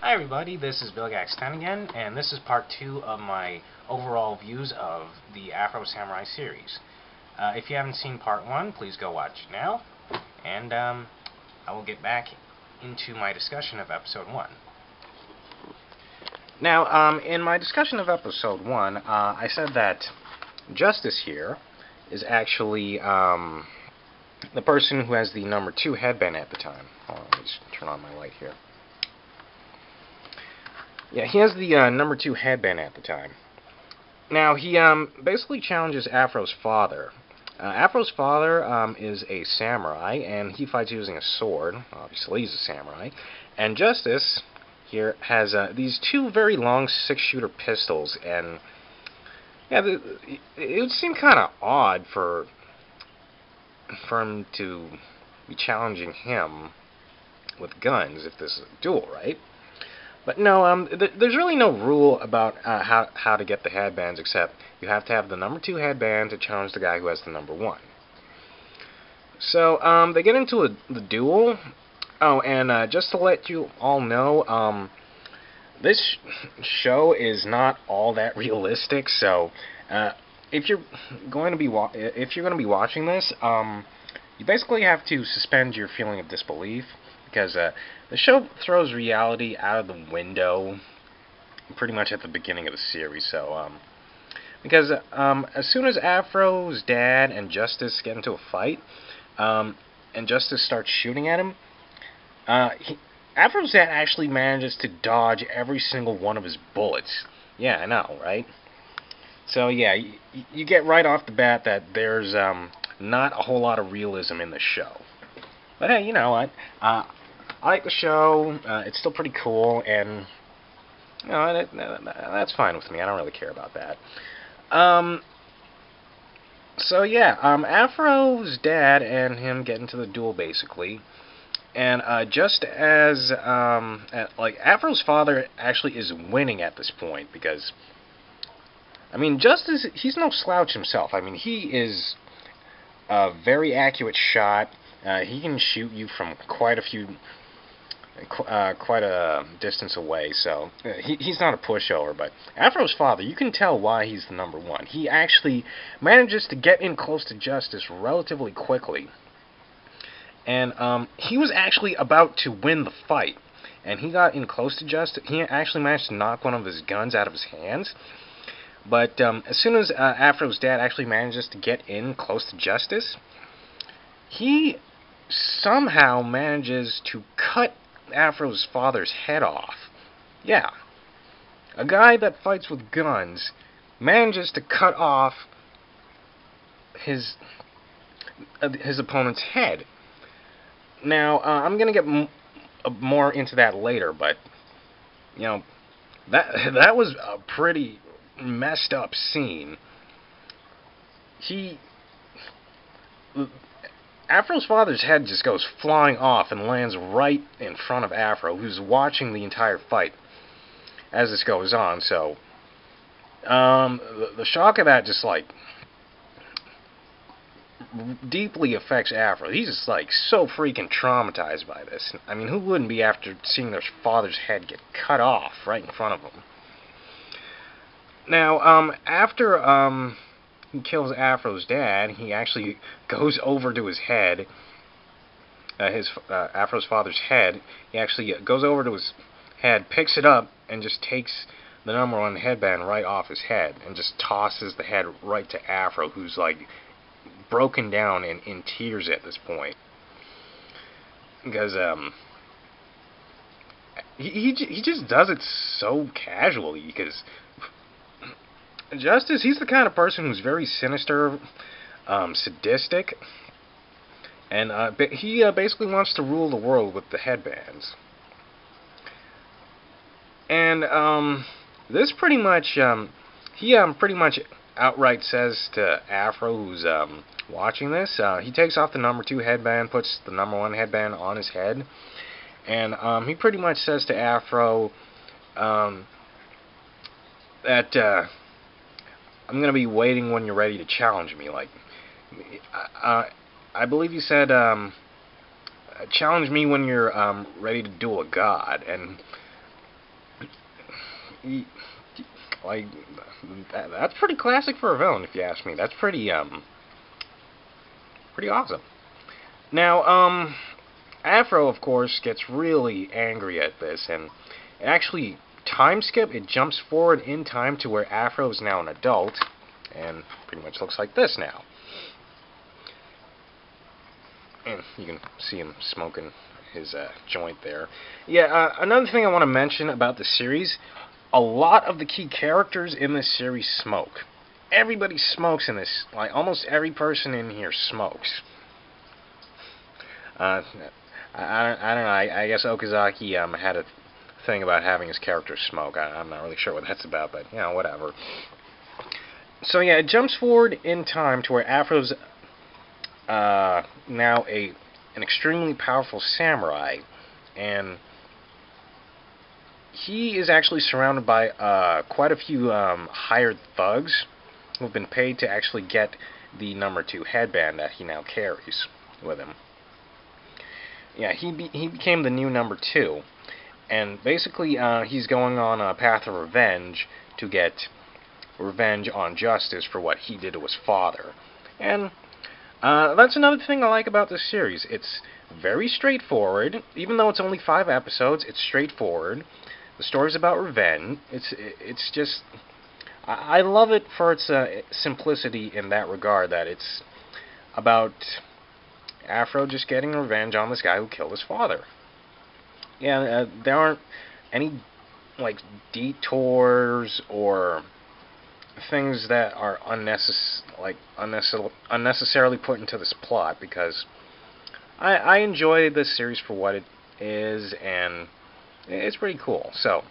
Hi everybody, this is BillGax10 again, and this is part 2 of my overall views of the Afro Samurai series. If you haven't seen part 1, please go watch it now, and I will get back into my discussion of episode 1. Now, in my discussion of episode 1, I said that Justice here is actually the person who has the number 2 headband at the time. Hold on, let me just turn on my light here. Yeah, he has the number 2 headband at the time. Now, he basically challenges Afro's father. Afro's father is a samurai, and he fights using a sword. Obviously, he's a samurai. And Justice here has these 2 very long 6-shooter pistols, and yeah, it would seem kind of odd for him to be challenging him with guns if this is a duel, right? But no, there's really no rule about how to get the headbands, except you have to have the number 2 headband to challenge the guy who has the number 1. So they get into the duel. Oh, and just to let you all know, this show is not all that realistic. So if you're going to be watching this, you basically have to suspend your feeling of disbelief, because the show throws reality out of the window pretty much at the beginning of the series. So, because as soon as Afro's dad and Justice get into a fight, and Justice starts shooting at him, Afro's dad actually manages to dodge every single one of his bullets. Yeah, I know, right? So yeah, you get right off the bat that there's not a whole lot of realism in the show. But hey, you know what? I like the show. It's still pretty cool, and you know, that's fine with me. I don't really care about that. So yeah, Afro's dad and him get into the duel basically, and just as like Afro's father actually is winning at this point, because I mean, Justice, he's no slouch himself. I mean, he is a very accurate shot. He can shoot you from quite a distance away, so he's not a pushover. But Afro's father, you can tell why he's the number 1. He actually manages to get in close to Justice relatively quickly, and he was actually about to win the fight, and he got in close to Justice. He actually managed to knock one of his guns out of his hands. But as soon as Afro's dad actually manages to get in close to Justice, he somehow manages to cut Afro's father's head off. Yeah, a guy that fights with guns manages to cut off his opponent's head. Now, I'm gonna get more into that later, but you know, that was a pretty messed up scene. Afro's father's head just goes flying off and lands right in front of Afro, who's watching the entire fight as this goes on. So the shock of that just like deeply affects Afro. He's just like so freaking traumatized by this. I mean, who wouldn't be after seeing their father's head get cut off right in front of him? Now, after he kills Afro's dad, he actually goes over to his head, Afro's father's head. He actually goes over to his head, picks it up, and just takes the number 1 headband right off his head, and just tosses the head right to Afro, who's like broken down and in tears at this point, because he just does it so casually, because Justice, he's the kind of person who's very sinister, sadistic, and he basically wants to rule the world with the headbands. And this pretty much, he pretty much outright says to Afro, who's watching this, he takes off the number 2 headband, puts the number 1 headband on his head, and he pretty much says to Afro that I'm going to be waiting when you're ready to challenge me. Like, I believe he said, challenge me when you're ready to duel a god. And like, that's pretty classic for a villain, if you ask me. That's pretty awesome. Now, Afro, of course, gets really angry at this, and it actually time skip. It jumps forward in time to where Afro is now an adult, and pretty much looks like this now. And you can see him smoking his joint there. Yeah, another thing I want to mention about the series, a lot of the key characters in this series smoke. Everybody smokes in this. Like, almost every person in here smokes. I don't know, I guess Okazaki had a thing about having his characters smoke. I'm not really sure what that's about, but, you know, whatever. So, yeah, it jumps forward in time to where Afro's now an extremely powerful samurai, and he is actually surrounded by quite a few hired thugs who have been paid to actually get the #2 headband that he now carries with him. Yeah, he became the new #2, and basically he's going on a path of revenge to get revenge on Justice for what he did to his father. And that's another thing I like about this series. It's very straightforward. Even though it's only 5 episodes, it's straightforward. The story's about revenge. It's just, I love it for its simplicity in that regard, that it's about Afro just getting revenge on this guy who killed his father. Yeah, there aren't any like detours or things that are unnecessarily put into this plot, because I enjoy this series for what it is, and it's pretty cool. So,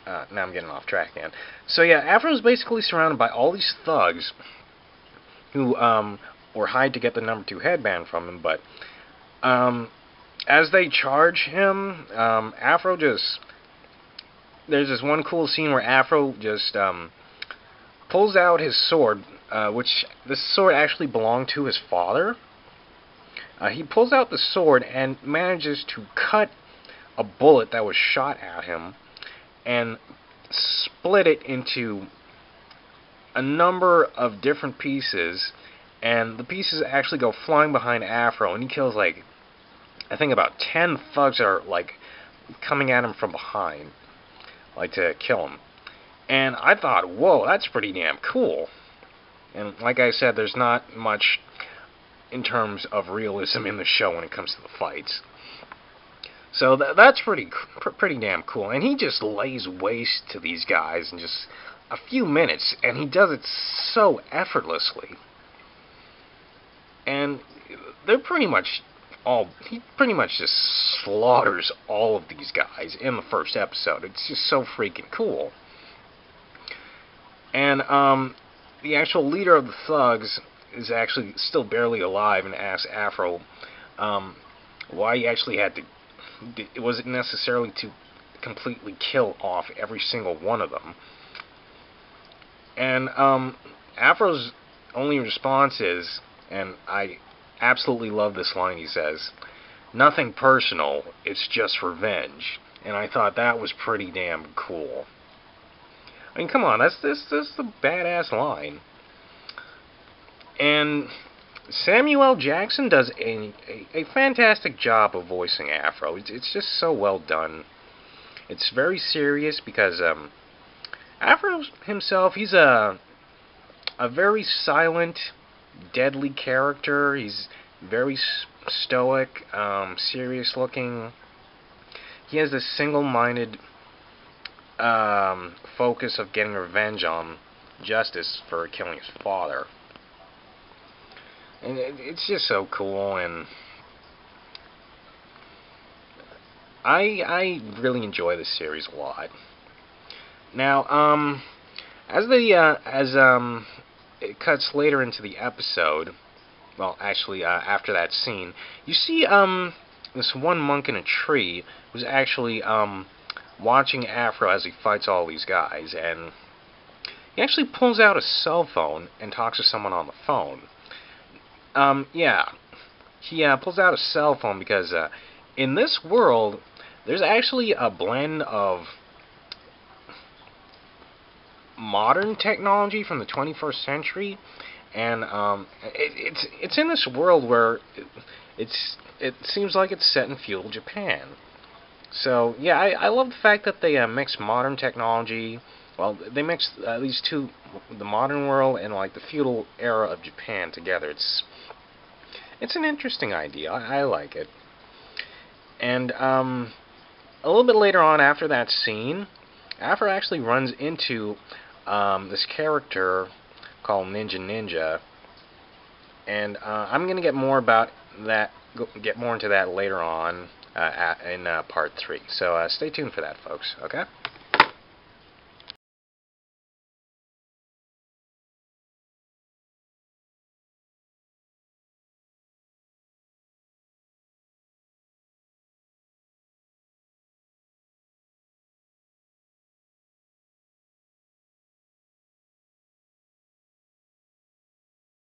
now I'm getting off track again. So yeah, Afro's basically surrounded by all these thugs who were hired to get the #2 headband from him, but as they charge him, Afro just... There's this one cool scene where Afro just pulls out his sword, which this sword actually belonged to his father. He pulls out the sword and manages to cut a bullet that was shot at him and split it into a number of different pieces, and the pieces actually go flying behind Afro, and he kills, like, I think about 10 thugs that are, like, coming at him from behind, like, to kill him. And I thought, whoa, that's pretty damn cool. And like I said, there's not much in terms of realism in the show when it comes to the fights. So that's pretty damn cool. And he just lays waste to these guys in just a few minutes, and he does it so effortlessly. And they're pretty much he pretty much just slaughters all of these guys in the first episode. It's just so freaking cool. And the actual leader of the thugs is actually still barely alive, and asks Afro why he actually had to... It wasn't necessarily to completely kill off every single one of them. And Afro's only response is, and I absolutely love this line, he says, "Nothing personal, it's just revenge." And I thought that was pretty damn cool. I mean, come on, that's a badass line. And Samuel L. Jackson does a fantastic job of voicing Afro. It's just so well done. It's very serious because Afro himself, he's a very silent, deadly character. He's very stoic, serious looking. He has this single-minded focus of getting revenge on Justice for killing his father. And it's just so cool, and I really enjoy this series a lot. Now, as it cuts later into the episode, well, actually, after that scene, you see this one monk in a tree who's actually watching Afro as he fights all these guys, and he actually pulls out a cell phone and talks to someone on the phone. Yeah, he pulls out a cell phone because in this world, there's actually a blend of modern technology from the 21st century, and it's in this world where it seems like it's set in feudal Japan. So yeah, I love the fact that they mix modern technology. Well, they mix these two, the modern world and like the feudal era of Japan together. It's an interesting idea. I like it. And a little bit later on, after that scene, Afro actually runs into this character called Ninja, and I'm gonna get more about that. Get more into that later on in part 3. So stay tuned for that, folks. Okay.